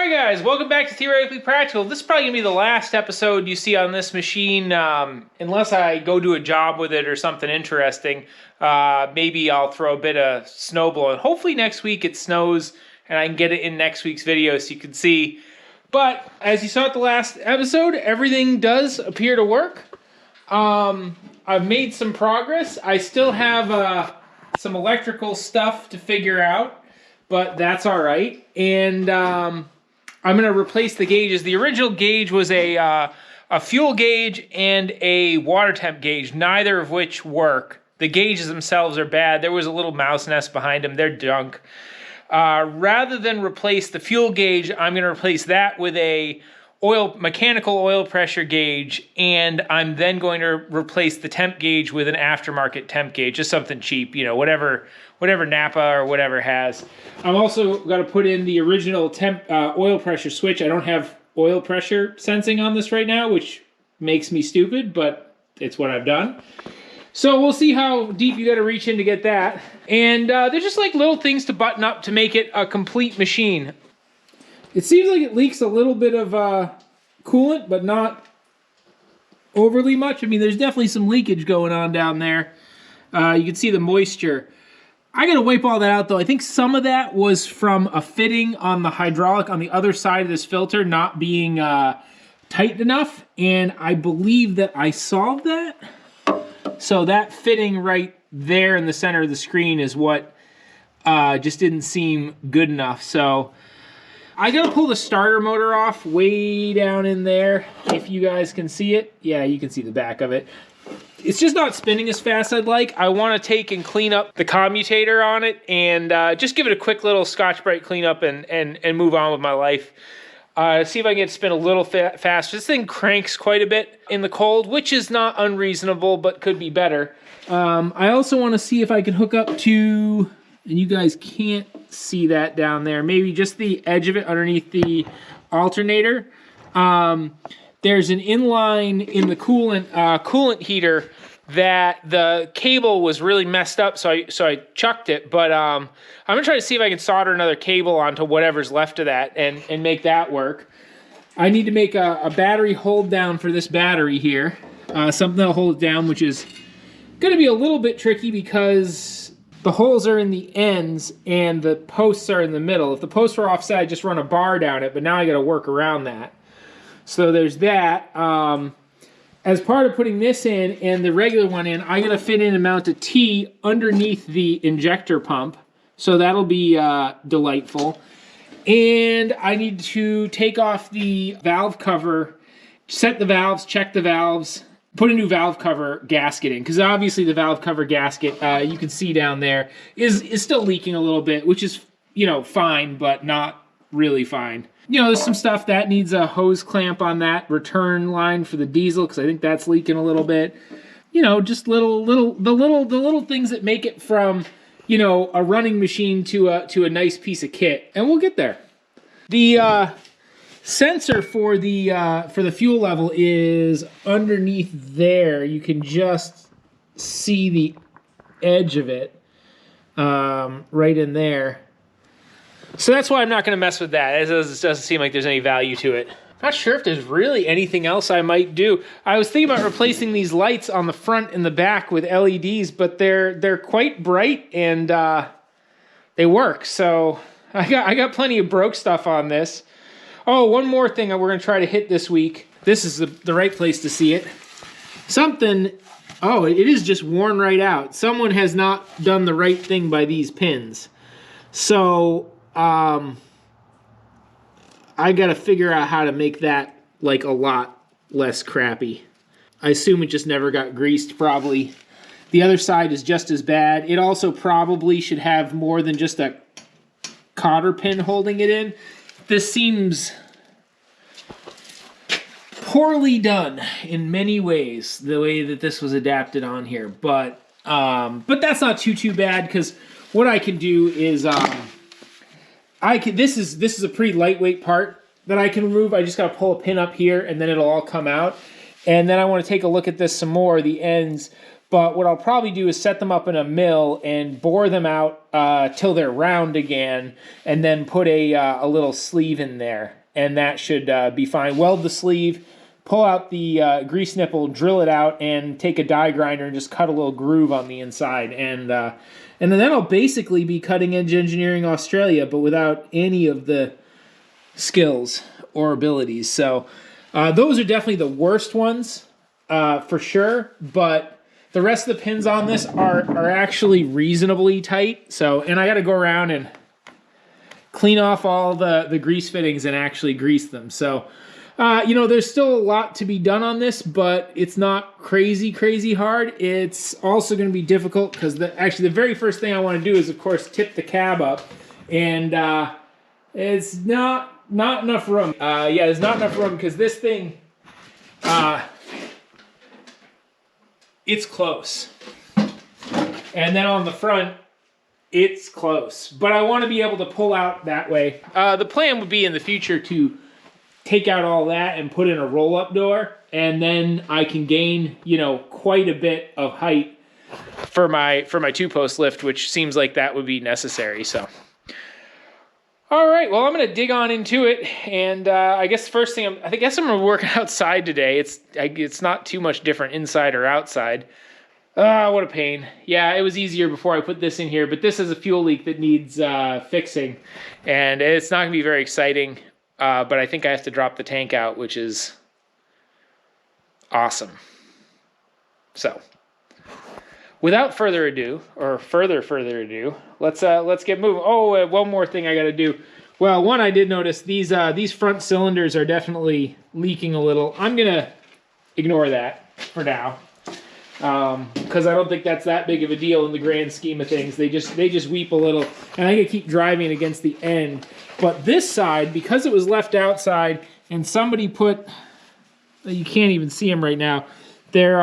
Alright guys, welcome back to Theoretically Practical. This is probably going to be the last episode you see on this machine, unless I go do a job with it or something interesting. Maybe I'll throw a bit of snow blowing. Hopefully next week it snows and I can get it in next week's video so you can see. But as you saw at the last episode, everything does appear to work. I've made some progress. I still have some electrical stuff to figure out, but that's all right. And I'm going to replace the gauges. The original gauge was a fuel gauge and a water temp gauge, neither of which work. The gauges themselves are bad. There was a little mouse nest behind them. They're junk. Rather than replace the fuel gauge, I'm going to replace that with a mechanical oil pressure gauge, and I'm then going to replace the temp gauge with an aftermarket temp gauge, just something cheap, you know, whatever Napa or whatever has. I'm also going to put in the original temp oil pressure switch. I don't have oil pressure sensing on this right now, which makes me stupid, but it's what I've done. So we'll see how deep you got to reach in to get that. And they're just like little things to button up to make it a complete machine. It seems like it leaks a little bit of coolant, but not overly much. I mean, there's definitely some leakage going on down there. You can see the moisture. I gotta wipe all that out though. I think some of that was from a fitting on the hydraulic on the other side of this filter not being tight enough, and I believe that I solved that. So that fitting right there in the center of the screen is what just didn't seem good enough. So I gotta pull the starter motor off way down in there, if you guys can see it. Yeah, you can see the back of it. It's just not spinning as fast as I'd like. I want to take and clean up the commutator on it and just give it a quick little Scotch-Brite cleanup and move on with my life. See if I can get it to spin a little faster. This thing cranks quite a bit in the cold, which is not unreasonable, but could be better. I also want to see if I can hook up to, and you guys can't see that down there, maybe just the edge of it underneath the alternator. There's an inline in the coolant heater that the cable was really messed up, so I chucked it. But I'm gonna try to see if I can solder another cable onto whatever's left of that and make that work. I need to make a battery hold down for this battery here, something that'll hold it down, which is gonna be a little bit tricky because the holes are in the ends and the posts are in the middle. If the posts were offset, I'd just run a bar down it, but now I gotta work around that. So there's that. As part of putting this in and the regular one in, I gotta fit in and mount a T underneath the injector pump. So that'll be delightful. And I need to take off the valve cover, set the valves, check the valves, put a new valve cover gasket in. Because obviously the valve cover gasket, you can see down there, is still leaking a little bit, which is, you know, fine, but not really fine. You know, there's some stuff that needs a hose clamp on that return line for the diesel, because I think that's leaking a little bit. You know, just the little things that make it from, you know, a running machine to a nice piece of kit, and we'll get there. The sensor for the fuel level is underneath there. You can just see the edge of it right in there. So that's why I'm not going to mess with that. It doesn't seem like there's any value to it. Not sure if there's really anything else I might do. I was thinking about replacing these lights on the front and the back with LEDs, but they're quite bright and they work. So I got plenty of broke stuff on this. Oh, one more thing we're going to try to hit this week. This is the right place to see it. Oh, it is just worn right out. Someone has not done the right thing by these pins. So I gotta figure out how to make that like a lot less crappy. I assume it just never got greased probably. The other side is just as bad. It also probably should have more than just a cotter pin holding it in. This seems poorly done in many ways, the way that this was adapted on here. But that's not too bad, because what I can do is this is a pretty lightweight part that I can remove. I just got to pull a pin up here and then it'll all come out. And then I want to take a look at this some more, the ends. But what I'll probably do is set them up in a mill and bore them out till they're round again, and then put a little sleeve in there, and that should be fine. Weld the sleeve, pull out the grease nipple, drill it out, and take a die grinder and just cut a little groove on the inside. And then that'll basically be cutting edge engineering Australia, but without any of the skills or abilities. So those are definitely the worst ones for sure, but the rest of the pins on this are actually reasonably tight. So, and I got to go around and clean off all the grease fittings and actually grease them. So, you know, there's still a lot to be done on this, but it's not crazy hard. It's also going to be difficult because actually the very first thing I want to do is, of course, tip the cab up, and it's not enough room. Yeah, there's not enough room because this thing, it's close. And then on the front, it's close. But I want to be able to pull out that way. The plan would be in the future to take out all that and put in a roll-up door, and then I can gain, you know, quite a bit of height for my two-post lift, which seems like that would be necessary. So, all right, well, I'm gonna dig on into it, and I guess the first thing I guess I'm gonna work outside today. It's not too much different inside or outside. What a pain. Yeah, it was easier before I put this in here, but this is a fuel leak that needs fixing, and it's not gonna be very exciting. But I think I have to drop the tank out, which is awesome. So, without further ado, or further ado, let's get moving. Oh, one more thing I got to do. Well, one, I did notice these front cylinders are definitely leaking a little. I'm gonna ignore that for now, because I don't think that's that big of a deal in the grand scheme of things. They just weep a little, and I gotta keep driving against the end. But this side, because it was left outside, and somebody put, you can't even see them right now, there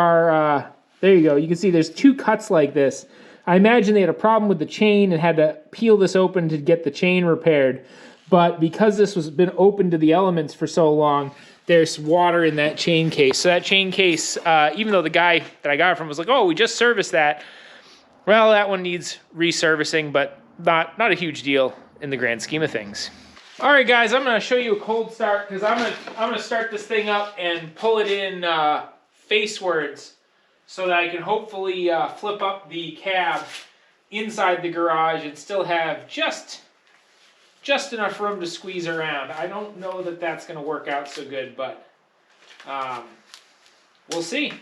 you go, you can see there's two cuts like this. I imagine they had a problem with the chain and had to peel this open to get the chain repaired. But because this was been open to the elements for so long, there's water in that chain case. So that chain case, even though the guy that I got it from was like, oh, we just serviced that, well, that one needs reservicing, but not a huge deal in the grand scheme of things. All right, guys, I'm gonna show you a cold start because I'm gonna start this thing up and pull it in facewards so that I can hopefully flip up the cab inside the garage and still have just enough room to squeeze around. I don't know that that's gonna work out so good, but we'll see.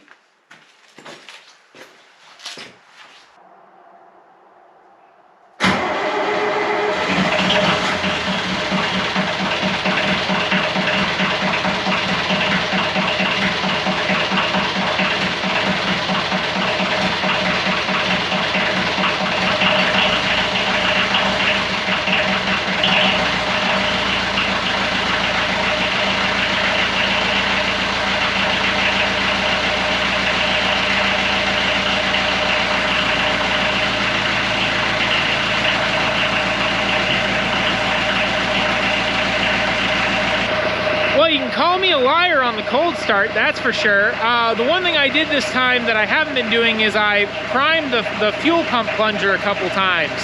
Call me a liar on the cold start, that's for sure. The one thing I did this time that I haven't been doing is I primed the fuel pump plunger a couple times.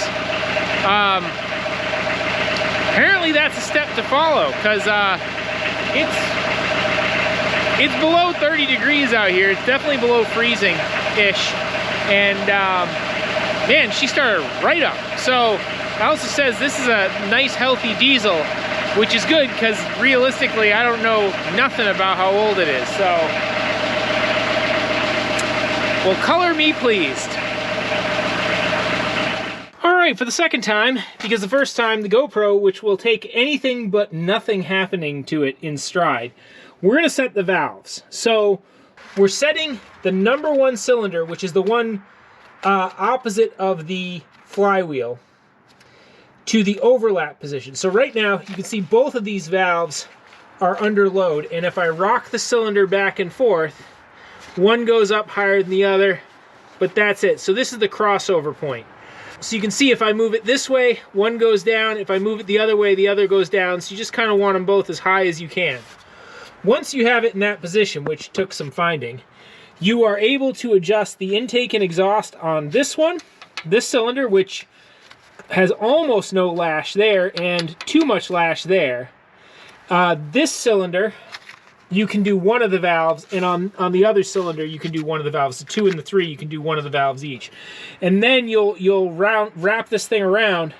Apparently that's a step to follow, because it's below 30 degrees out here. It's definitely below freezing-ish. And man, she started right up. So it also says this is a nice healthy diesel, which is good because realistically I don't know nothing about how old it is. So, well, color me pleased. All right, for the second time, because the first time the GoPro, which will take anything but nothing happening to it in stride, we're gonna set the valves. So we're setting the number one cylinder, which is the one opposite of the flywheel, to the overlap position. So right now, you can see both of these valves are under load, and if I rock the cylinder back and forth, one goes up higher than the other, but that's it. So this is the crossover point. So you can see if I move it this way, one goes down. If I move it the other way, the other goes down. So you just kind of want them both as high as you can. Once you have it in that position, which took some finding, you are able to adjust the intake and exhaust on this one, this cylinder, which has almost no lash there and too much lash there. This cylinder, you can do one of the valves, and on the other cylinder, you can do one of the valves. The 2 and the 3, you can do one of the valves each. And then you'll wrap this thing around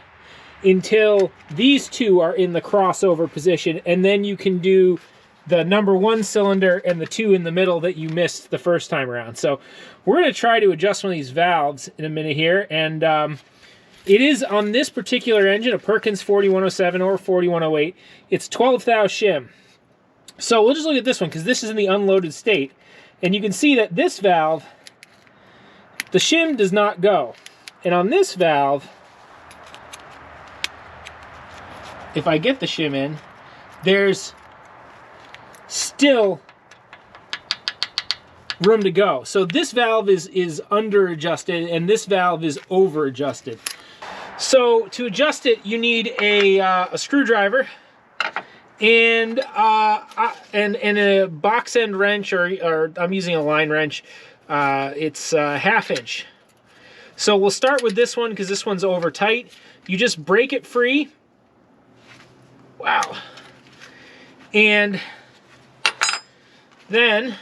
until these 2 are in the crossover position, and then you can do the number 1 cylinder and the 2 in the middle that you missed the first time around. So we're going to try to adjust one of these valves in a minute here, and it is on this particular engine, a Perkins 4107 or 4108. It's 12 thou shim. So we'll just look at this one because this is in the unloaded state, and you can see that this valve, the shim does not go. And on this valve, if I get the shim in, there's still room to go. So this valve is under adjusted and this valve is over adjusted. So to adjust it, you need a screwdriver and a box end wrench, or I'm using a line wrench. It's a 1/2 inch. So we'll start with this one because this one's over tight. You just break it free. Wow. And then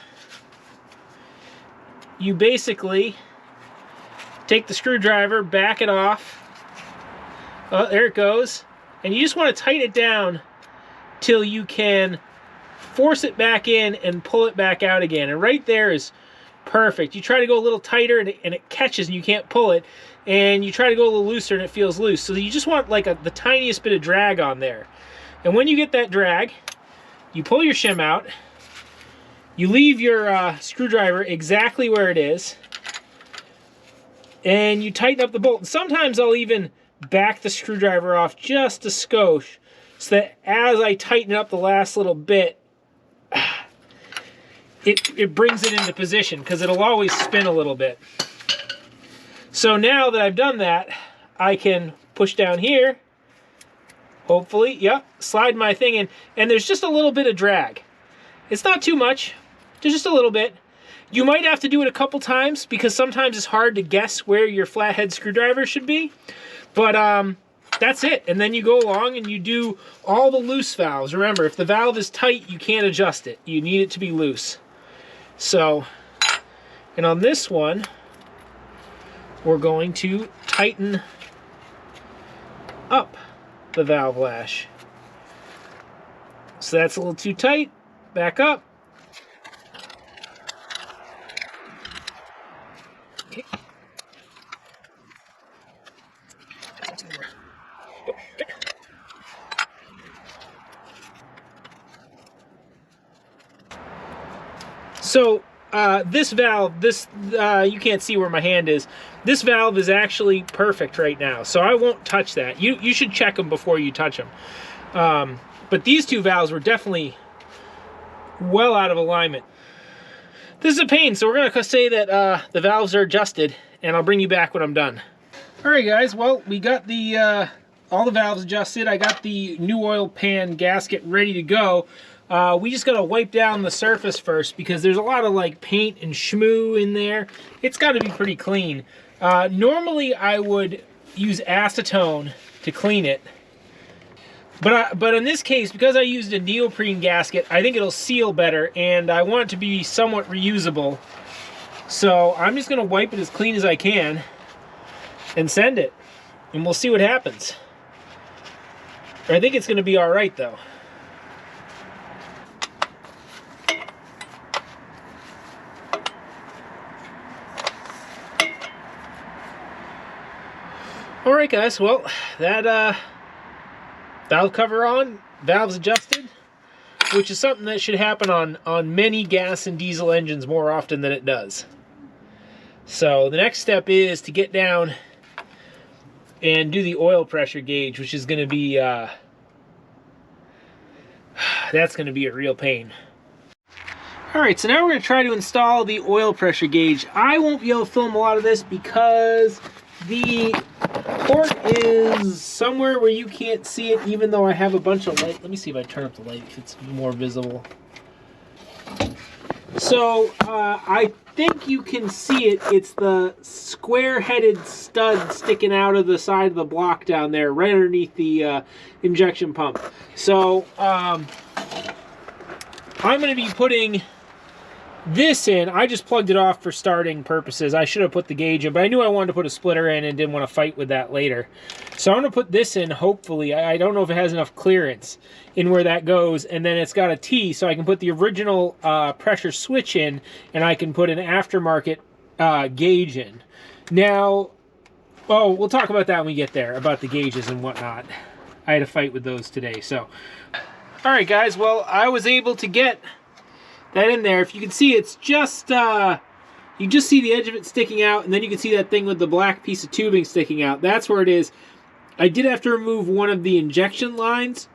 you basically take the screwdriver, back it off. Oh, there it goes. And you just want to tighten it down till you can force it back in and pull it back out again. And right there is perfect. You try to go a little tighter and it catches and you can't pull it. And you try to go a little looser and it feels loose. So you just want like the tiniest bit of drag on there. And when you get that drag, you pull your shim out. You leave your screwdriver exactly where it is, and you tighten up the bolt. And sometimes I'll even back the screwdriver off just a skosh, so that as I tighten up the last little bit, it brings it into position, because it'll always spin a little bit. So now that I've done that, I can push down here, hopefully, yep, slide my thing in, and there's just a little bit of drag. It's not too much. Just a little bit. You might have to do it a couple times because sometimes it's hard to guess where your flathead screwdriver should be. But that's it. And then you go along and you do all the loose valves. Remember, if the valve is tight, you can't adjust it. You need it to be loose. So, and on this one, we're going to tighten up the valve lash. So that's a little too tight. Back up. Okay. So this valve, you can't see where my hand is. This valve is actually perfect right now, so I won't touch that. You should check them before you touch them. But these 2 valves were definitely well out of alignment. This is a pain, so we're going to say that the valves are adjusted, and I'll bring you back when I'm done. Alright guys, well, we got the all the valves adjusted. I got the new oil pan gasket ready to go. We just got to wipe down the surface first because there's a lot of like paint and schmoo in there. It's got to be pretty clean. Normally I would use acetone to clean it. But in this case, because I used a neoprene gasket, I think it'll seal better, and I want it to be somewhat reusable. So I'm just going to wipe it as clean as I can and send it, and we'll see what happens. I think it's going to be all right, though. All right, guys. Well, that valve cover on, valves adjusted, which is something that should happen on many gas and diesel engines more often than it does. So the next step is to get down and do the oil pressure gauge, which is going to be that's going to be a real pain. All right, so now we're going to try to install the oil pressure gauge. I won't be able to film a lot of this because the port is somewhere where you can't see it, even though I have a bunch of light. Let me see if I turn up the light if it's more visible. So I think you can see it. It's the square-headed stud sticking out of the side of the block down there, right underneath the injection pump. So I'm going to be putting this in. I just plugged it off for starting purposes. I should have put the gauge in, but I knew I wanted to put a splitter in and didn't want to fight with that later. So I'm going to put this in, hopefully. I don't know if it has enough clearance in where that goes, and then it's got a T, so I can put the original pressure switch in, and I can put an aftermarket gauge in. Now, oh, we'll talk about that when we get there, about the gauges and whatnot. I had a fight with those today, so. All right, guys, well, I was able to get that in there. If you can see, it's just, you just see the edge of it sticking out, and then you can see that thing with the black piece of tubing sticking out. That's where it is. I did have to remove one of the injection lines,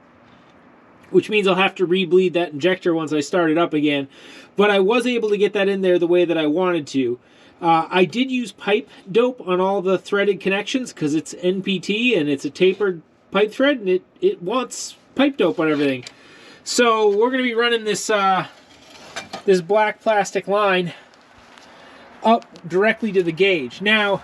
which means I'll have to re-bleed that injector once I start it up again. But I was able to get that in there the way that I wanted to. I did use pipe dope on all the threaded connections because it's NPT and it's a tapered pipe thread, and it wants pipe dope on everything. So we're going to be running this this black plastic line up directly to the gauge. Now,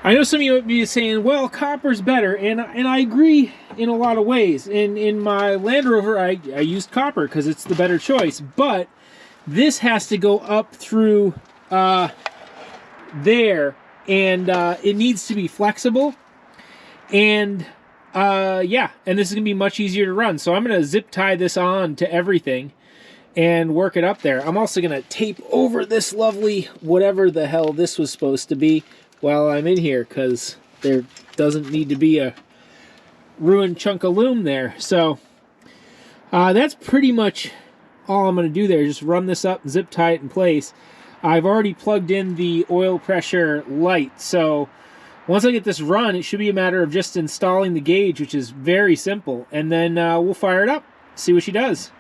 I know some of you would be saying, well, copper's better, and I agree in a lot of ways. In my Land Rover, I used copper because it's the better choice, but this has to go up through there, and it needs to be flexible, and yeah, and this is going to be much easier to run. So I'm going to zip tie this on to everything and work it up there. I'm also going to tape over this lovely whatever the hell this was supposed to be while I'm in here, because there doesn't need to be a ruined chunk of loom there. So that's pretty much all I'm going to do there. Just run this up and zip tie it in place. I've already plugged in the oil pressure light, so once I get this run, it should be a matter of just installing the gauge, which is very simple, and then we'll fire it up, see what she does.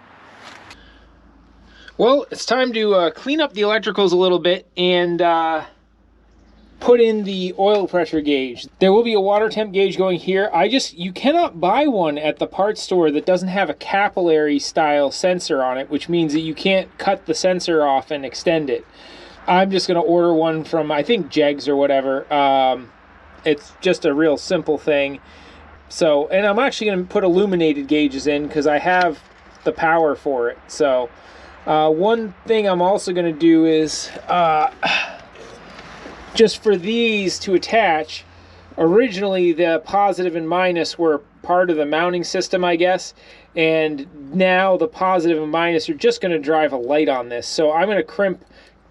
Well, it's time to clean up the electricals a little bit and put in the oil pressure gauge. There will be a water temp gauge going here. You cannot buy one at the parts store that doesn't have a capillary style sensor on it, which means that you can't cut the sensor off and extend it. I'm just going to order one from, I think, Gehk or whatever. It's just a real simple thing. So, and I'm actually going to put illuminated gauges in because I have the power for it. So, one thing I'm also going to do is, just for these to attach, originally the positive and minus were part of the mounting system, I guess, and now the positive and minus are just going to drive a light on this. So I'm going to crimp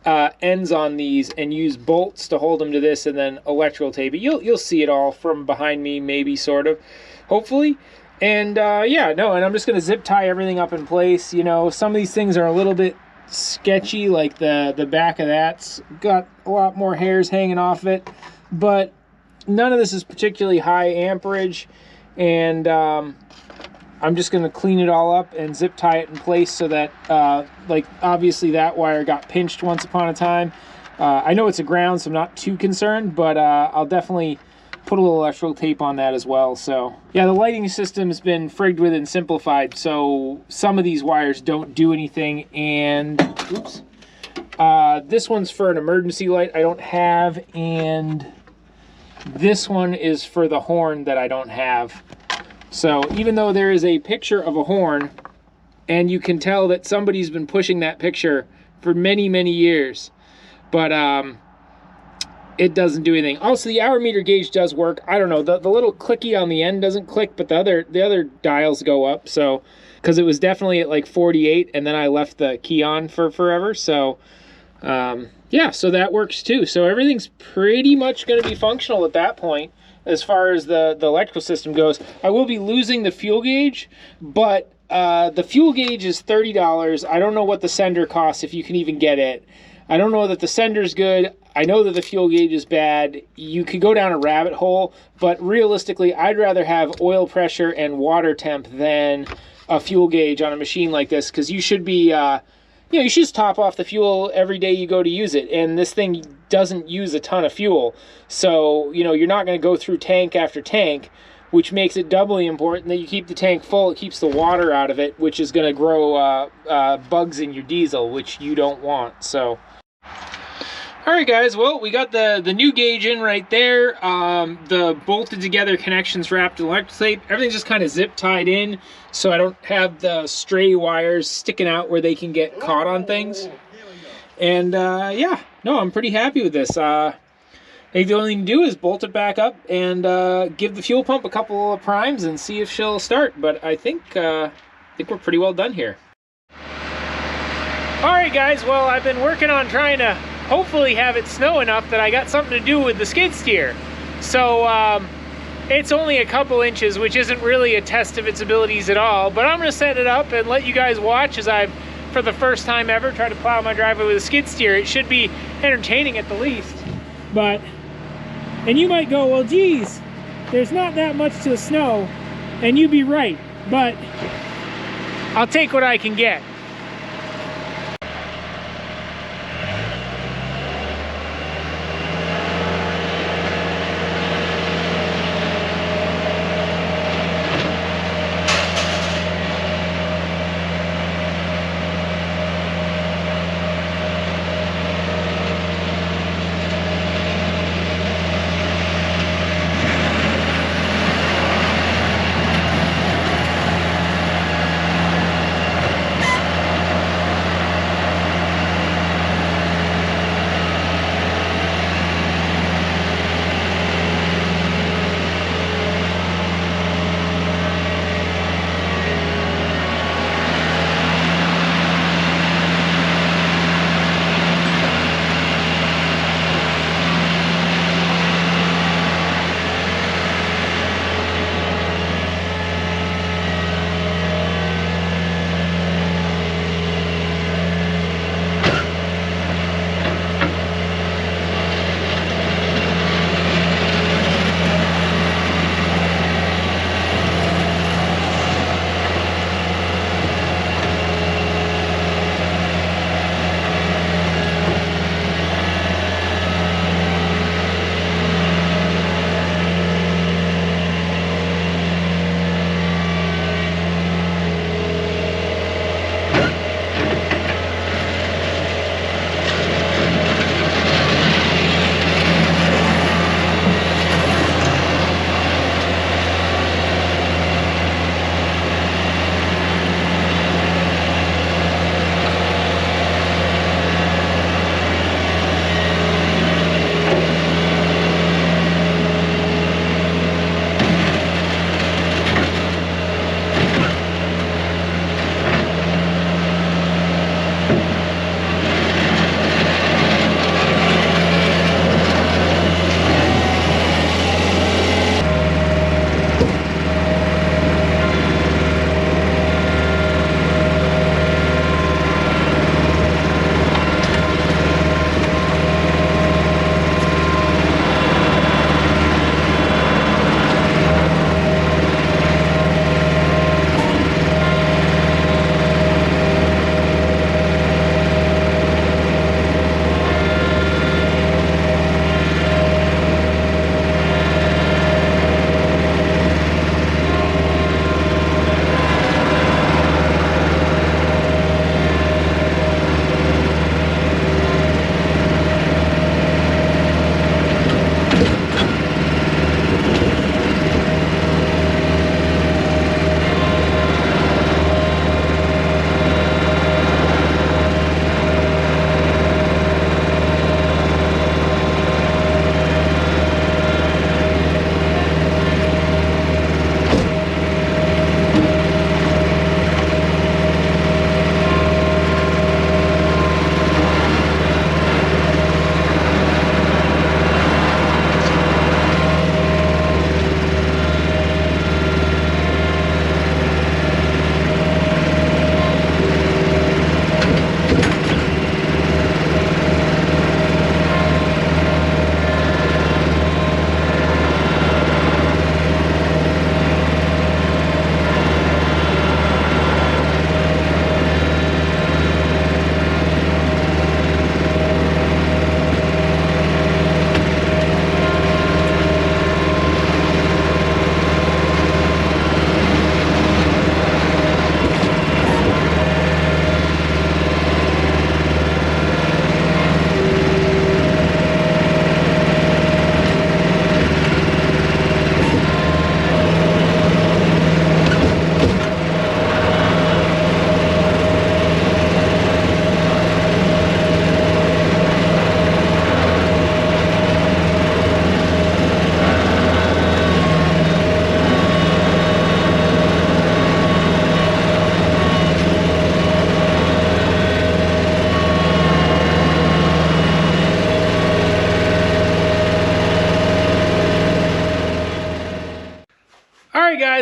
ends on these and use bolts to hold them to this, and then electrical tape it. You'll see it all from behind me, maybe, sort of, hopefully. And yeah, no, and I'm just going to zip tie everything up in place. You know, some of these things are a little bit sketchy, like the back of that's got a lot more hairs hanging off it, but none of this is particularly high amperage, and I'm just going to clean it all up and zip tie it in place so that like obviously that wire got pinched once upon a time. I know it's a ground, so I'm not too concerned, but I'll definitely put a little electrical tape on that as well. So yeah, the lighting system has been frigged with and simplified, so some of these wires don't do anything. And oops, this one's for an emergency light I don't have, and this one is for the horn that I don't have. So even though there is a picture of a horn, and you can tell that somebody's been pushing that picture for many, many years, but it doesn't do anything. Also, the hour meter gauge does work. I don't know, the little clicky on the end doesn't click, but the other dials go up. So, because it was definitely at like 48, and then I left the key on for forever. So, yeah, so that works too. So everything's pretty much going to be functional at that point as far as the electrical system goes. I will be losing the fuel gauge, but the fuel gauge is $30. I don't know what the sender costs, if you can even get it. I don't know that the sender's good. I know that the fuel gauge is bad. You could go down a rabbit hole, but realistically, I'd rather have oil pressure and water temp than a fuel gauge on a machine like this, because you should be, you should just top off the fuel every day you go to use it. And this thing doesn't use a ton of fuel. So, you're not going to go through tank after tank. which makes it doubly important that you keep the tank full. It keeps the water out of it, which is going to grow bugs in your diesel, which you don't want. So, all right, guys. Well, we got the new gauge in right there. The bolted together connections wrapped in electric tape. Everything's just kind of zip tied in, so I don't have the stray wires sticking out where they can get caught on things. And yeah, no, I'm pretty happy with this. I think the only thing to do is bolt it back up and give the fuel pump a couple of primes and see if she'll start. But I think we're pretty well done here. All right, guys. Well, I've been working on trying to hopefully have it snow enough that I got something to do with the skid steer. So it's only a couple inches, which isn't really a test of its abilities at all. But I'm going to set it up and let you guys watch as I've, for the first time ever, try to plow my driveway with a skid steer. It should be entertaining at the least. But, and you might go, well, geez, there's not that much to snow, and you'd be right, but I'll take what I can get.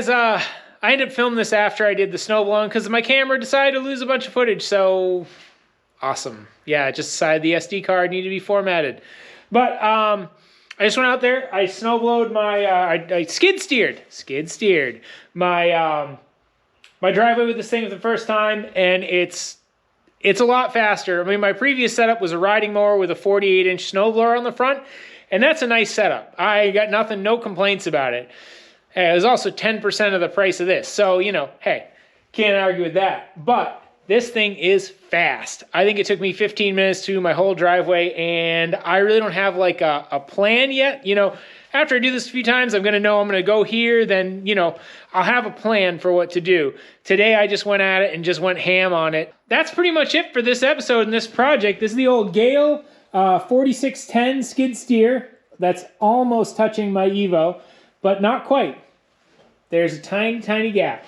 guys, I ended up filming this after I did the snowblowing because my camera decided to lose a bunch of footage, so awesome. Yeah, I just decided the SD card needed to be formatted. But I just went out there, I snowblowed my, I skid steered my, my driveway with this thing for the first time, and it's a lot faster. I mean, my previous setup was a riding mower with a 48-inch snowblower on the front, and that's a nice setup. I got nothing, no complaints about it. It was also 10% of the price of this. So, you know, hey, can't argue with that. But this thing is fast. I think it took me 15 minutes to do my whole driveway, and I really don't have like a plan yet. You know, after I do this a few times, I'm going to know I'm going to go here. Then, you know, I'll have a plan for what to do. Today, I just went at it and just went ham on it. That's pretty much it for this episode and this project. This is the old Gehk 4610 skid steer. That's almost touching my Evo, but not quite. There's a tiny, tiny gap.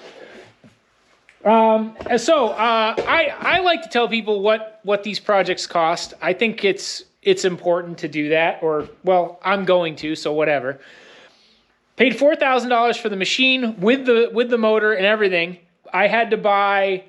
I like to tell people what these projects cost. I think it's important to do that, or, well, I'm going to, so whatever. Paid $4,000 for the machine with the motor and everything. I had to buy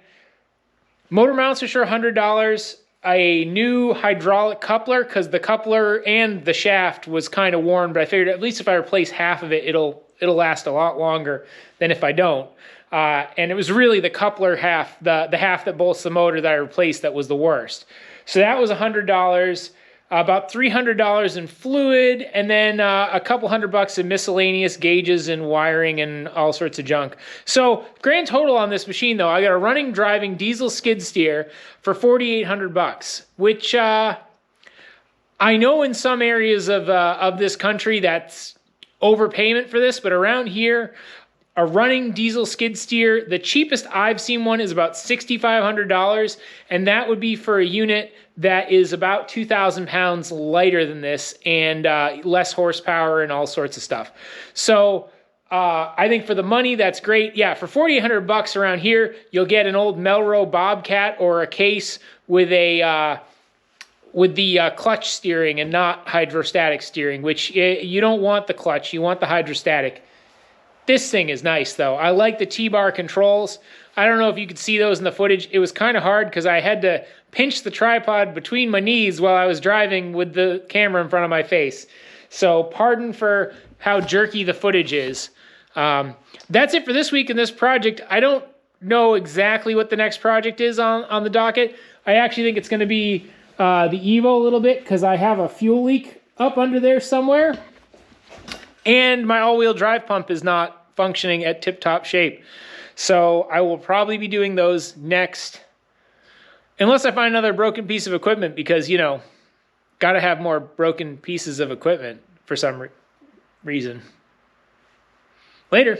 motor mounts for sure, $100, a new hydraulic coupler, because the coupler and the shaft was kind of worn, but I figured at least if I replace half of it, it'll last a lot longer than if I don't. And it was really the coupler half, the half that bolts the motor that I replaced that was the worst. So that was $100, about $300 in fluid, and then a couple $100 in miscellaneous gauges and wiring and all sorts of junk. So grand total on this machine though, I got a running driving diesel skid steer for $4,800, which I know in some areas of this country that's overpayment for this, but around here, a running diesel skid steer, the cheapest I've seen one is about $6,500, and that would be for a unit that is about 2,000 pounds lighter than this and less horsepower and all sorts of stuff. So I think for the money, that's great. Yeah, for $4,800 around here, you'll get an old Melrow Bobcat or a case with a with the clutch steering and not hydrostatic steering, which you don't want the clutch, you want the hydrostatic. This thing is nice though. I like the T-bar controls. I don't know if you could see those in the footage. It was kind of hard because I had to pinch the tripod between my knees while I was driving with the camera in front of my face. So pardon for how jerky the footage is. That's it for this week in this project. I don't know exactly what the next project is on the docket. I actually think it's going to be the Evo a little bit because I have a fuel leak up under there somewhere. And my all-wheel drive pump is not functioning at tip-top shape. So I will probably be doing those next. Unless I find another broken piece of equipment because, you know, got to have more broken pieces of equipment for some reason. Later.